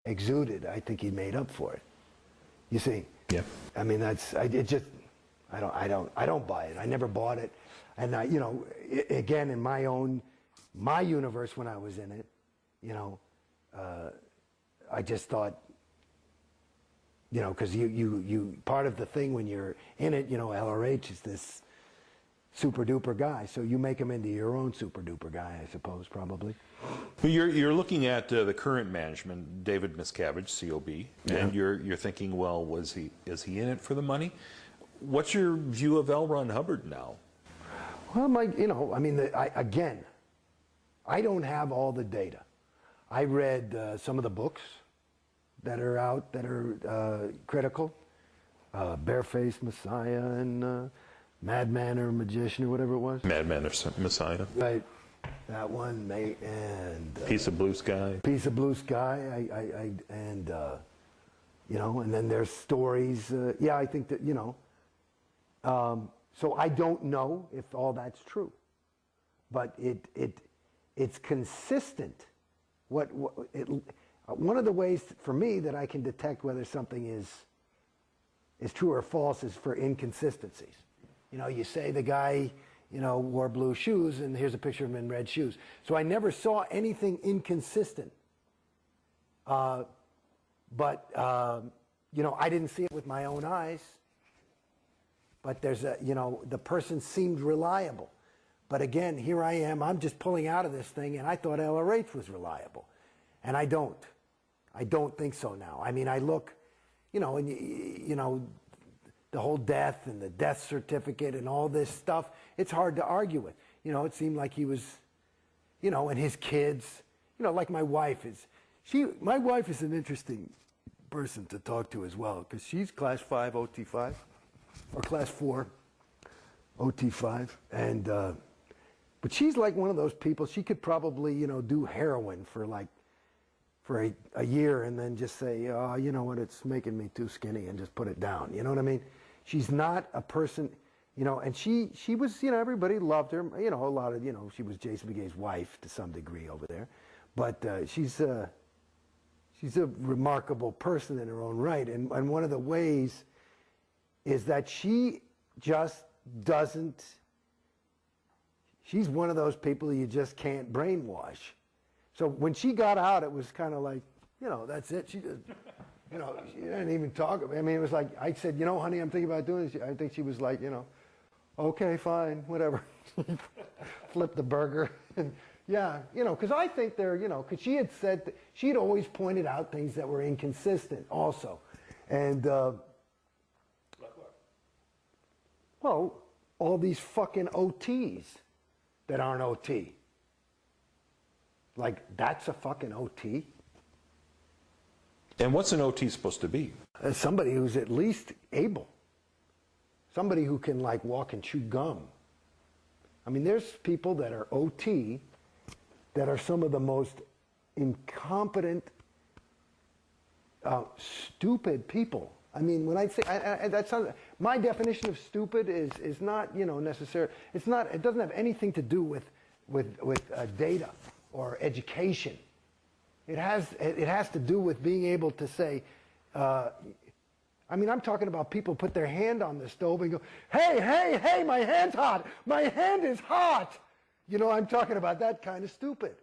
exuded, I think he made up for it. You see? Yeah. I mean, I don't buy it. I never bought it. And you know, again, in my universe when I was in it, you know, I just thought, you know, because you part of the thing when you're in it, you know, LRH is this super duper guy, so you make him into your own super duper guy, I suppose, probably. Well, you're looking at the current management, David Miscavige, COB, and you're thinking, well, is he in it for the money? What's your view of L. Ron Hubbard now? Well, you know, I mean, again, I don't have all the data. I read some of the books that are out that are critical, Barefaced Messiah and Madman or Magician or whatever it was. Madman or Messiah. Right, that one, mate, and Piece of Blue Sky. Piece of Blue Sky, and you know, and then there's stories. Yeah, I think that, you know. So I don't know if all that's true, but it's consistent. One of the ways for me that I can detect whether something is true or false is for inconsistencies. You know, you say the guy, you know, wore blue shoes, and here's a picture of him in red shoes. So I never saw anything inconsistent. But you know, I didn't see it with my own eyes. But there's you know, the person seemed reliable. But again, here I am, I'm just pulling out of this thing, and I thought LRH was reliable. And I don't. I don't think so now. I mean, I look, you know, and you know, the whole death and the death certificate and all this stuff, it's hard to argue with. You know, it seemed like he was, you know, and his kids, you know, like my wife is, my wife is an interesting person to talk to as well, because she's class 5 OT5. Or class 4, OT5, and but she's like one of those people. She could probably, you know, do heroin for a year and then just say, oh, you know what, it's making me too skinny, and just put it down. You know what I mean? She's not a person, you know, and she was, you know, everybody loved her. You know, a lot of, you know, she was Jason Beghe's wife to some degree over there, but she's a remarkable person in her own right, and one of the ways is that she just doesn't, she's one of those people you just can't brainwash. So when she got out, it was kind of like, you know, that's it. She just, you know, she didn't even talk. I mean, it was like, I said, you know, honey, I'm thinking about doing this. I think she was like, you know, okay, fine, whatever. Flip the burger. And yeah, you know, because I think they're, you know, because she had said, she'd always pointed out things that were inconsistent also. And, well, all these fucking OTs that aren't OT. Like, that's a fucking OT? And what's an OT supposed to be? Somebody who's at least able. Somebody who can, like, walk and chew gum. I mean, there's people that are OT that are some of the most incompetent, stupid people. I mean, when I say, that sounds, my definition of stupid is not, you know, necessarily, it's not, it doesn't have anything to do with data or education. It has to do with being able to say, I mean, I'm talking about people put their hand on the stove and go, hey, hey, hey, my hand's hot. My hand is hot. You know, I'm talking about that kind of stupid.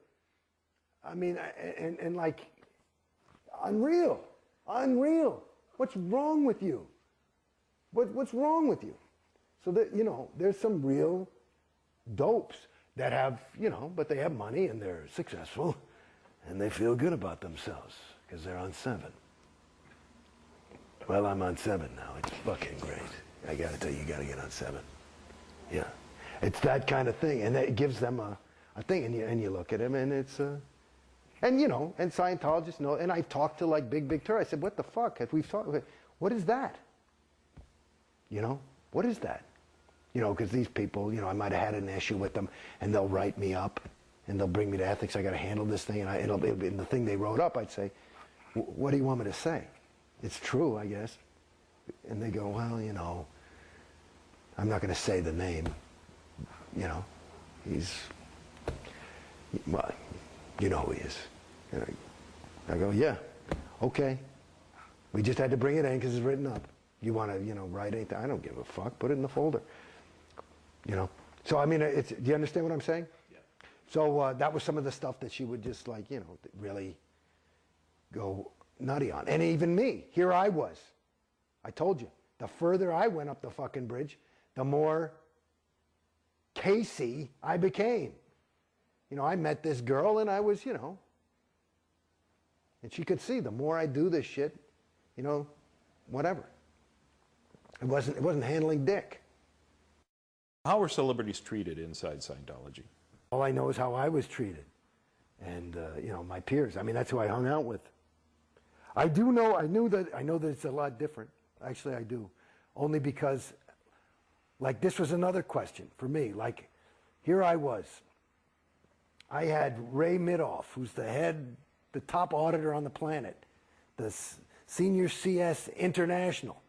I mean, and like, unreal. What's wrong with you? What's wrong with you? So that, you know, there's some real dopes that have, you know, but they have money and they're successful and they feel good about themselves because they're on 7. Well, I'm on 7 now. It's fucking great. I gotta tell you, you gotta get on 7. Yeah. It's that kind of thing. And it gives them a thing. And you look at him and it's, and, you know, and Scientologists know, and I've talked to, like, Big Tur. I said, what the fuck? Have we talked? What is that? You know, what is that? You know, because these people, you know, I might have had an issue with them, and they'll write me up, and they'll bring me to ethics. I got to handle this thing, and it'll be in the thing they wrote up. I'd say, what do you want me to say? It's true, I guess. And they go, well, you know, I'm not going to say the name. You know, well, you know who he is. And I go, yeah. Okay. We just had to bring it in because it's written up. You want to, write anything? I don't give a fuck. Put it in the folder. So, I mean, do you understand what I'm saying? Yeah. So that was some of the stuff that she would just like, really go nutty on. And even me, here I was. I told you, the further I went up the fucking bridge, the more Casey I became. I met this girl and I was, and she could see the more I do this shit, whatever. It wasn't handling dick. How are celebrities treated inside Scientology? All I know is how I was treated. And, my peers. I mean, that's who I hung out with. I know that it's a lot different. Actually, I do. Only because, like, this was another question for me. Like, here I was. I had Ray Midoff, who's the top auditor on the planet, the senior CS International.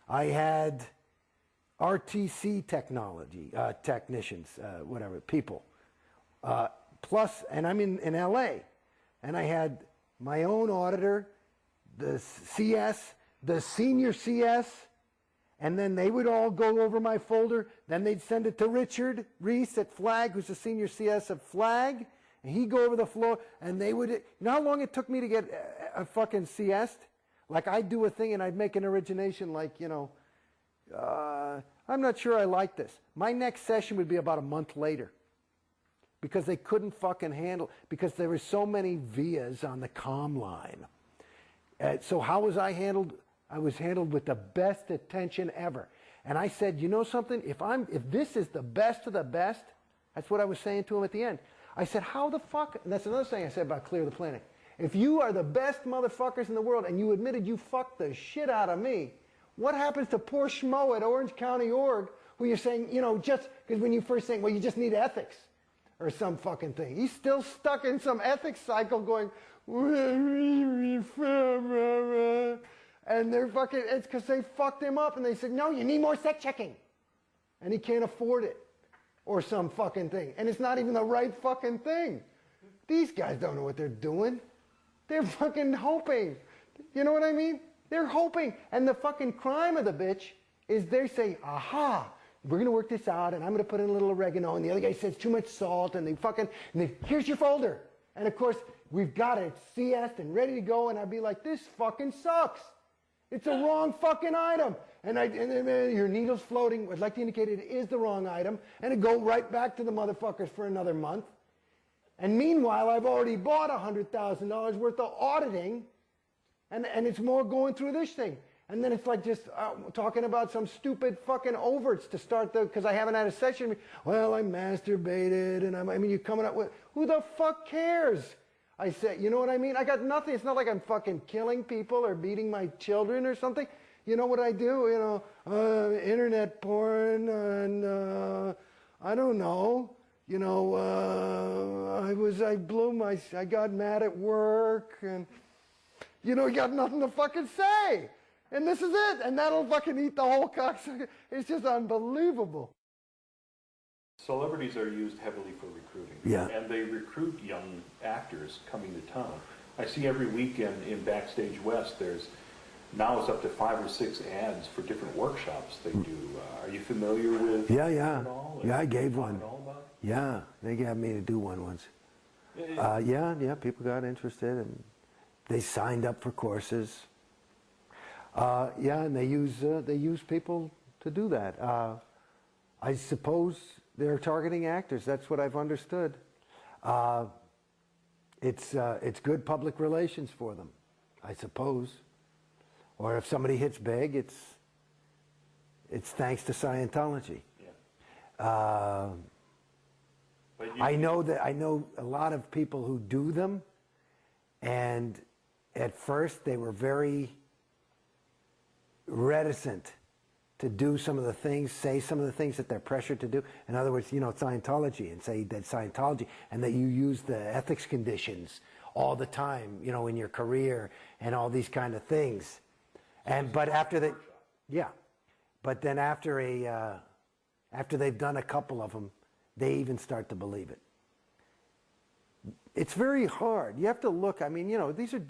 I had RTC technicians, people. Plus, and I'm in LA, and I had my own auditor, the CS, the senior CS, and then they would all go over my folder. Then they'd send it to Richard Reese at Flag, who's the senior CS of Flag, and he'd go over the floor, and they would, how long it took me to get a fucking CS? Like, I'd do a thing, and I'd make an origination like, I'm not sure I like this. My next session would be about a month later. Because they couldn't fucking handle, because there were so many vias on the comm line. So how was I handled? I was handled with the best attention ever. And I said, you know something? If this is the best of the best, that's what I was saying to him at the end. I said, how the fuck, and that's another thing I said about Clear the Planet. If you are the best motherfuckers in the world and you admitted you fucked the shit out of me, what happens to poor schmo at Orange County Org who you're saying, just, because when you first saying, well, you just need ethics. Or some fucking thing. He's still stuck in some ethics cycle going, and they're fucking, it's because they fucked him up and they said, no, you need more sex checking. And he can't afford it. Or some fucking thing. And it's not even the right fucking thing. These guys don't know what they're doing. They're fucking hoping. You know what I mean? They're hoping. And the fucking crime of the bitch is they say, aha, we're going to work this out, and I'm going to put in a little oregano, and the other guy says too much salt, and here's your folder. And of course, we've got it CS'd and ready to go, and I'd be like, this fucking sucks. It's a wrong fucking item. And your needle's floating. I'd like to indicate it is the wrong item, and it'd go right back to the motherfuckers for another month. And meanwhile, I've already bought $100,000 worth of auditing, and it's more going through this thing. And then it's like just talking about some stupid fucking overts to start because I haven't had a session. Well, I masturbated, and you're coming up with, who the fuck cares? I said, you know what I mean? I got nothing. It's not like I'm fucking killing people or beating my children or something. You know what I do? Internet porn, and I don't know. I got mad at work, and, you got nothing to fucking say. And this is it. And that'll fucking eat the whole cocksucker. It's just unbelievable. Celebrities are used heavily for recruiting. Yeah. And they recruit young actors coming to town. I see every weekend in Backstage West, now it's up to 5 or 6 ads for different workshops they do. Are you familiar with Yeah. it all? Yeah, I gave one. At all about it? Yeah, they got me to do one once. People got interested, and they signed up for courses. And they use people to do that. I suppose they're targeting actors. That's what I've understood. It's good public relations for them, I suppose. Or if somebody hits big, it's thanks to Scientology. Yeah. I know a lot of people who do them, and at first they were very reticent to do some of the things, say some of the things that they're pressured to do. In other words, Scientology, and say that Scientology, and that you use the ethics conditions all the time, in your career, and all these kind of things. But after they, but then after they've done a couple of them, they even start to believe it. It's very hard. You have to look. These are decent